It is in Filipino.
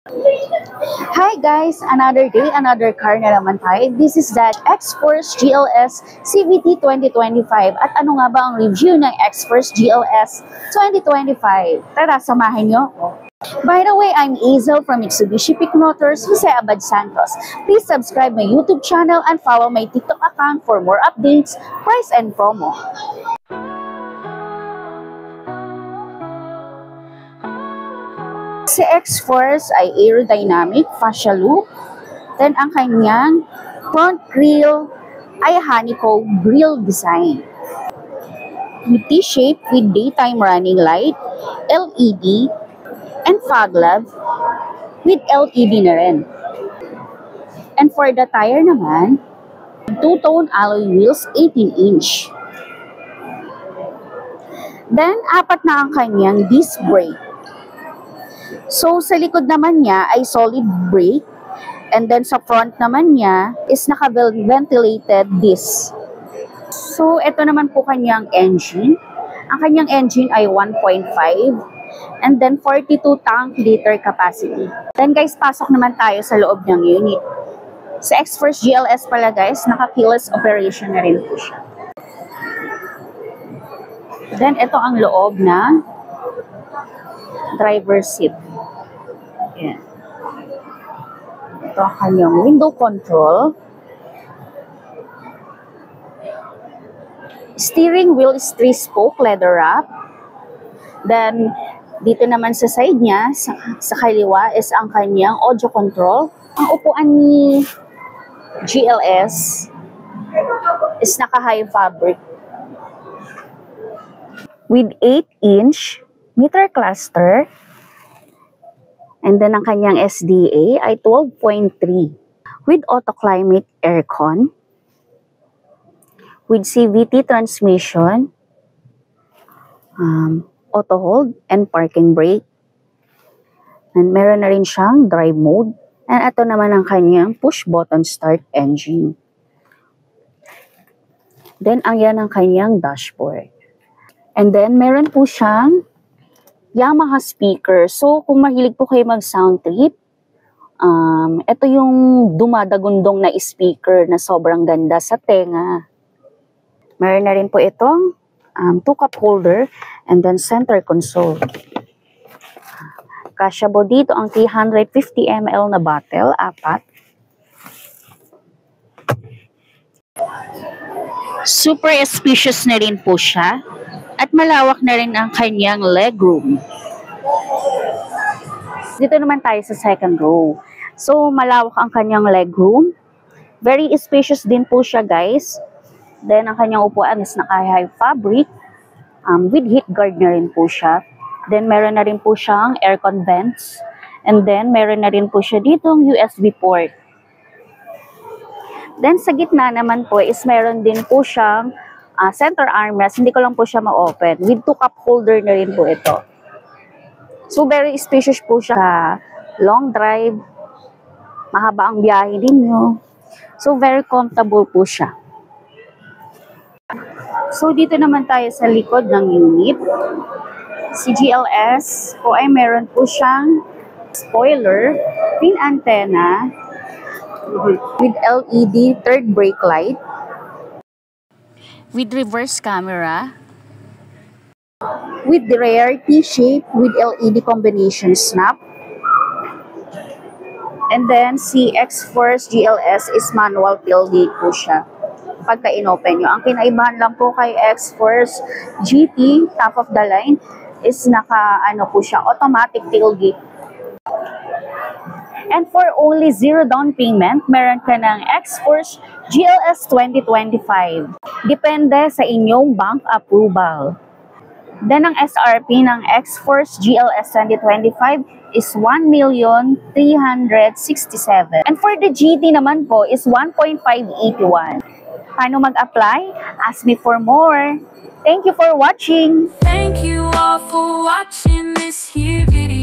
Hi guys! Another day, another car na naman tayo. This is the X-Force GLS CVT 2025. At ano nga ba ang review ng X-Force GLS 2025? Tara, samahan nyo ako. By the way, I'm Hazel from Mitsubishi Pic Motors, Jose Abad Santos. Please subscribe my YouTube channel and follow my TikTok account for more updates, price, and promo. Si X-Force ay aerodynamic fascia loop. Then ang kanyang front grille ay honeycomb grille design. With T-shape with daytime running light, LED, and fog lamp with LED na rin. And for the tire naman, two-tone alloy wheels 18-inch. Then apat na ang kanyang disc brake. So, sa likod naman niya ay solid brake. And then sa front naman niya is naka-ventilated disc. So, ito naman po kanyang engine. Ang kanyang engine ay 1.5. And then 42 tank liter capacity. Then guys, pasok naman tayo sa loob ng unit. Sa X-Force GLS pala guys, naka-keyless operation na rin po siya. Then ito ang loob na driver seat. Ayan. Ito ang kanyang window control. Steering wheel is 3-spoke leather wrap. Then, dito naman sa side niya, sa kaliwa, is ang kanyang audio control. Ang upuan ni GLS is naka-high fabric. With 8-inch meter cluster. And then ang kanyang SDA ay 12.3 with auto-climate aircon, with CVT transmission, auto-hold and parking brake. And meron na rin siyang drive mode. And ito naman ang kanyang push-button start engine. Then ang yan ang kanyang dashboard. And then meron po siyang Yamaha speaker. So, kung mahilig po kayo mag-sound trip, ito yung dumadagundong na speaker na sobrang ganda sa tenga. Meron na rin po itong 2-cup holder and then center console. Kasya po dito ang 350 ml na bottle, 4. Super spacious na rin po siya. At malawak na rin ang kanyang legroom. Dito naman tayo sa second row. So, malawak ang kanyang legroom. Very spacious din po siya, guys. Then, ang kanyang upuan is naka-high fabric. With heat guard na rin po siya. Then, meron na rin po siyang aircon vents. And then, meron na rin po siya ditong USB port. Then, sa gitna naman po is meron din po siyang center armrest. Hindi ko lang po siya ma-open. With 2-cup holder na rin po ito. So, very spacious po siya. Long drive. Mahaba ang biyahe ninyo. So, very comfortable po siya. So, dito naman tayo sa likod ng unit. Si GLS po ay meron po siyang spoiler, pin antenna, with LED third brake light, with reverse camera, with the rear T-shape with LED combination snap. And then si X-Force GLS is manual tailgate po siya pagka in-open nyo. Ang kinaibahan lang po kay X-Force GT top of the line is po siya, automatic tailgate. And for only 0 down payment, meron ka ng X-Force GLS 2025. Depende sa inyong bank approval. Then, ang SRP ng X-Force GLS 2025 is 1,367,000. And for the GT naman po is 1.581. Paano mag-apply? Ask me for more. Thank you for watching. Thank you all for watching this here video.